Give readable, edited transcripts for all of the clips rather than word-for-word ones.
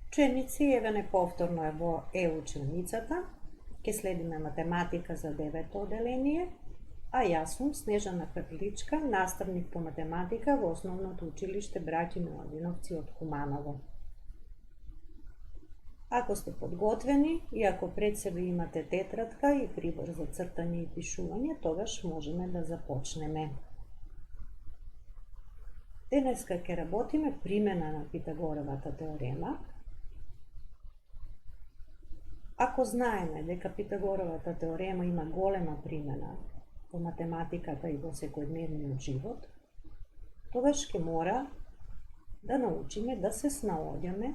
Ученици, еве не повторно е во училницата. Ке следиме математика за 9-то оделение, а јас сум Снежана Перличка, наставник по математика во Основното училиште Браќи Миладиновци од Куманово. Ако сте подготвени и ако пред себе имате тетрадка и прибор за цртање и пишување, тогаш можеме да започнеме. Денеска ќе работиме примена на Питагоровата теорема. Ако знаеме дека Питагоровата теорема има голема примена во математиката и во секојдневниот живот, тогаш ќе мора да научиме да се снаоѓаме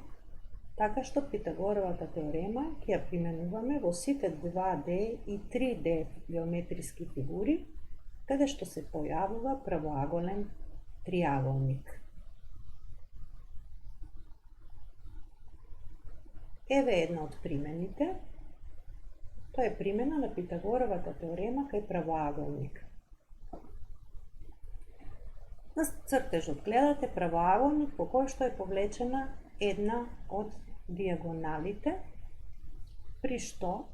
така што Питагоровата теорема ќе ја применуваме во сите 2D и 3D геометриски фигури, каде што се појавува правоаголен триаголник. Еве една од примените. Тоа е примена на Питагоровата теорема кај правоаголник. На цртежот гледате правоаголник по кој што е повлечена една од диагоналите, при што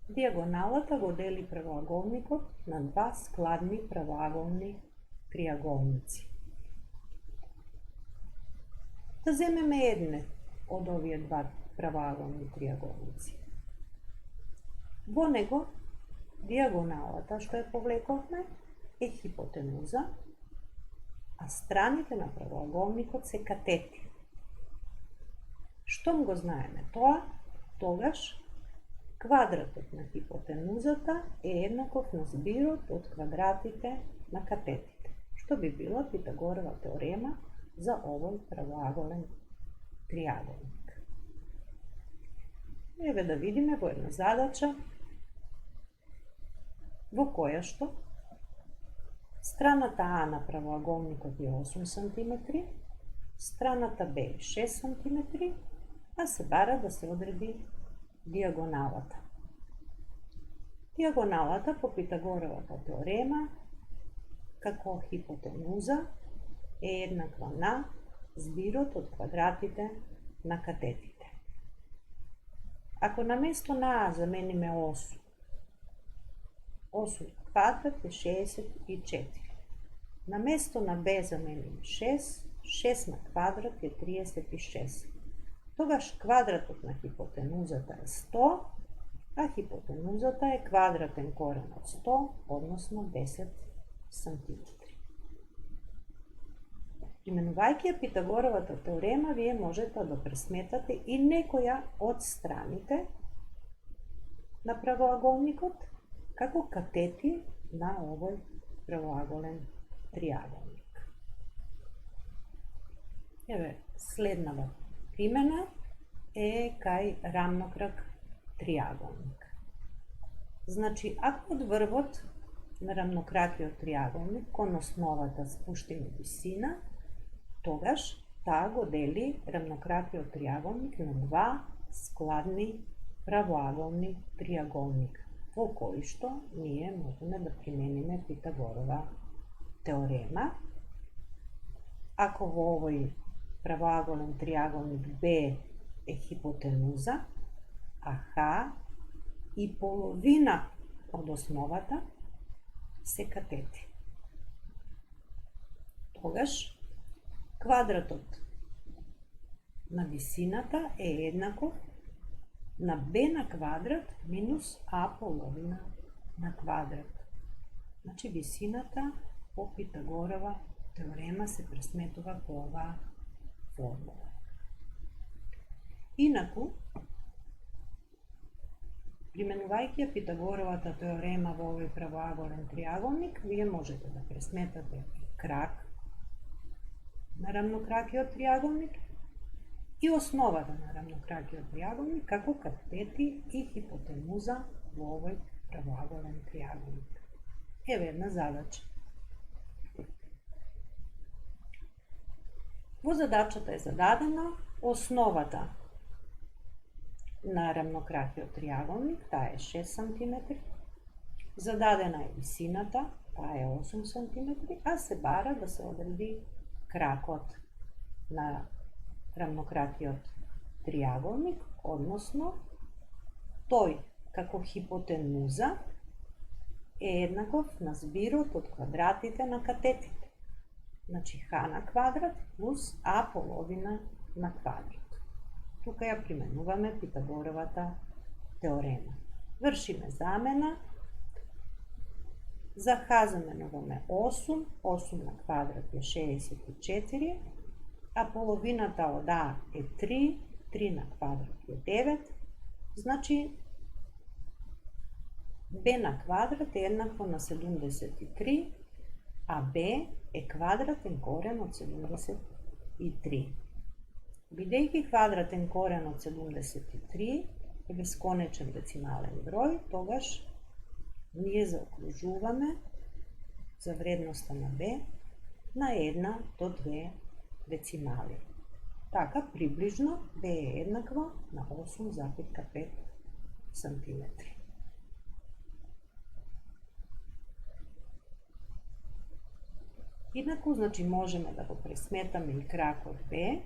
диагоналата го дели правоаголникот на два складни правоаголни триаголници. Да земеме едне од овие два правоаголни триаголници. Во него диагоналата што ја повлековме е хипотенуза, а страните на правоаголникот се катети. Штом го знаеме тоа, тогаш квадратот на хипотенузата е еднаков на збирот од квадратите на катетите, што би била Питагорова теорема за овој правоаголен триаголник. Еве да видиме во една задача во која што страната А на правоаголникот е 8 см, страната Б е 6 см, а се бара да се одреди диагоналата. Диагоналата по Питагоровата теорема како хипотенуза е еднаква на збирот од квадратите на катетите. Ако на место на А замениме 8, 8 квадрат е 64. На место на Б замениме 6, 6 на квадрат е 36. Тогаш квадратот на хипотенузата е 100, а хипотенузата е квадратен корен од 100, односно 10 см. Применувајќи ја Питагоровата теорема, вие можете да пресметате и некоја од страните на правоаголникот како катети на овој правоаголен триаголник. Еве, следнава примена е кај рамнокрак триаголник. Значи, ако од врвот на рамнокракиот триаголник кон основата спуштиме висина, тогаш таа го дели рамнокракиот триаголник на два складни правоаголни триаголника, во кои што ние можеме да примениме Питагорова теорема. Ако во овој правоаголен триаголник Б е хипотенуза, а Х и половина од основата се катети, тогаш квадратот на висината е еднаков на Б на квадрат минус А половина на квадрат. Значи висината по Питагорова теорема се пресметува по оваа формула. Инаку, применувајќи ја Питагоровата теорема во овој правоаголен триаголник, вие можете да пресметате крак на рамнокракиот триаголник и основата на рамнокракиот триаголник како катети и хипотенуза во овој правоаголен триаголник. Еве една задача. Во задачата е зададена основата на рамнокракиот триаголник, таа е 6 см, зададена е висината, таа е 8 см, а се бара да се одреди кракот на рамнокракиот триаголник, односно тој како хипотенуза е еднаков на збирот од квадратите на катетите. Значи х на квадрат плюс а половина на квадрат. Тука ја применуваме Питагоровата теорема. Вршиме замена. За х заменуваме 8, 8 на квадрат е 64, а половината од а е 3, 3 на квадрат е 9, значи b на квадрат е еднакво на 73, а b е квадратен корен од 73. Бидејќи квадратен корен од 73 е бесконечен децимален број, тогаш ние заокружуваме за вредноста на b на 1 до 2 децимали. Така, приближно, b е еднакво на 8,5 см. Инаку, значи, можеме да го пресметаме и кракот b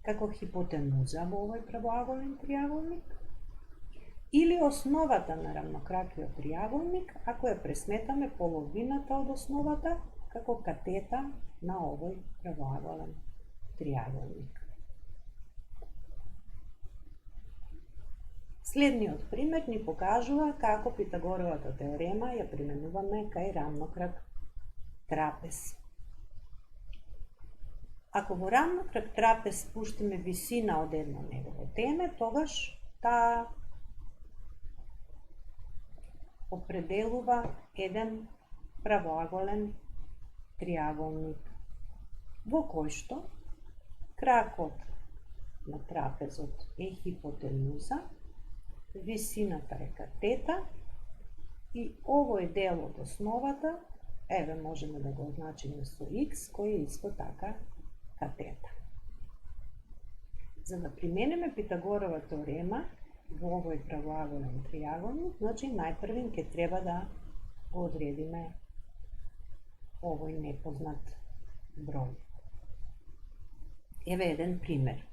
како хипотенуза во овој правоаголен триаголник, или основата на рамнокракиот триаголник, ако ја пресметаме половината од основата како катета на овој правоаголен триаголник. Следниот пример ни покажува како Питагоровата теорема ја применуваме кај рамнокрак трапез. Ако во рамнокрак трапез спуштиме висина од едно негово теме, тогаш таа определува еден правоаголен триаголник, во кој што кракот на трапезот е хипотенуза, висината е катета и овој дел од основата, еве можеме да го означиме со x, кој е исто така катета. За да примениме Питагорова теорема во овој правоаголен триаголник, значи најпрвен ќе треба да го одредиме овој непознат број. Еве еден пример.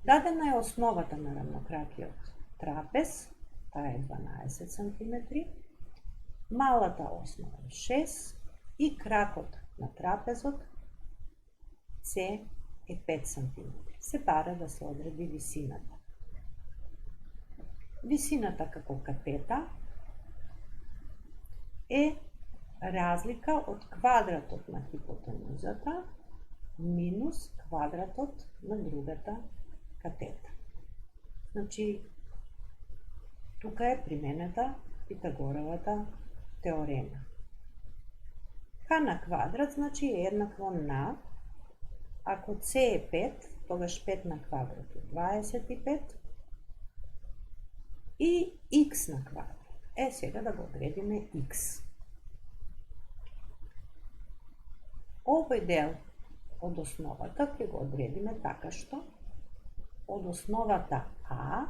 Дадена е основата на рамнокракиот трапез, таа е 12 см, малата основа е 6 и кракот на трапезот С е 5 см. Се бара да се одреди висината. Висината како катета е разлика од квадратот на хипотенузата минус квадратот на другата катета. Значи, тука е применета Питагоровата теорема. Х на квадрат, значи, е еднакво на, ако С е 5, тогаш 5 на квадрат е 25, и х на квадрат. Сега да го одредиме х. Овој дел од основата ќе го одредиме така што од основата А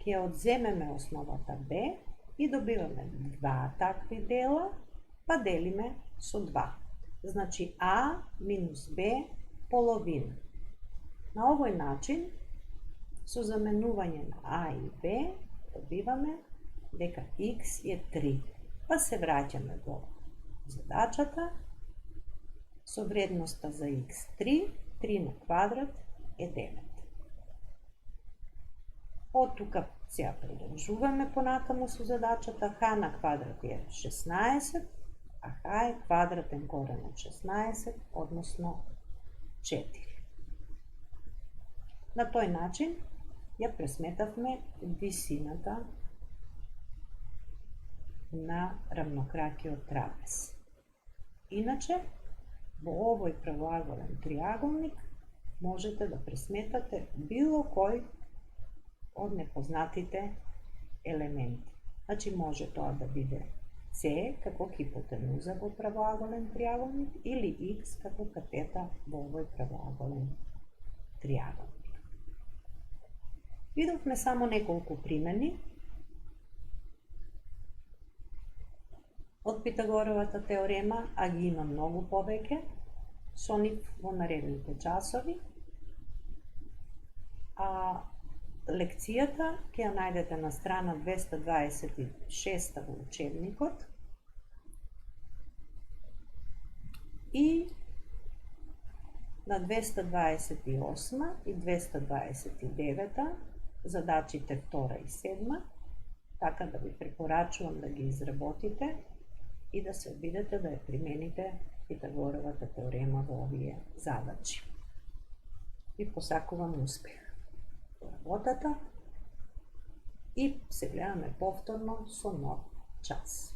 ќе одземеме основата Б и добиваме два такви дела, па делиме со 2. Значи А минус Б половина. На овој начин, со заменување на А и Б, добиваме дека х е 3. Па се враќаме во задачата со вредноста за х 3, 3 на квадрат е 9. Од тука сега продолжуваме понатаму со задачата. Х на квадрат е 16, а х е квадратен корен од 16, односно 4. На тој начин ја пресметавме висината на рамнокракиот трапез. Иначе, во овој правоаголен триаголник можете да пресметате било кој од непознатите елементи. Значи може тоа да биде С како хипотенуза во правоаголен триаголник или Х како катета во овој правоаголен триаголник. Видовме само неколку примени од Питагоровата теорема, а ги има многу повеќе, со нив во наредните часови. А лекцијата ќе ја најдете на страна 226 во учебникот и на 228 и 229 задачите 2 и 7, така да ви препорачувам да ги изработите и да се обидете да ја примените Питагоровата теорема во овие задачи. Ви посакувам успех во работата и се гледаме повторно со нов час.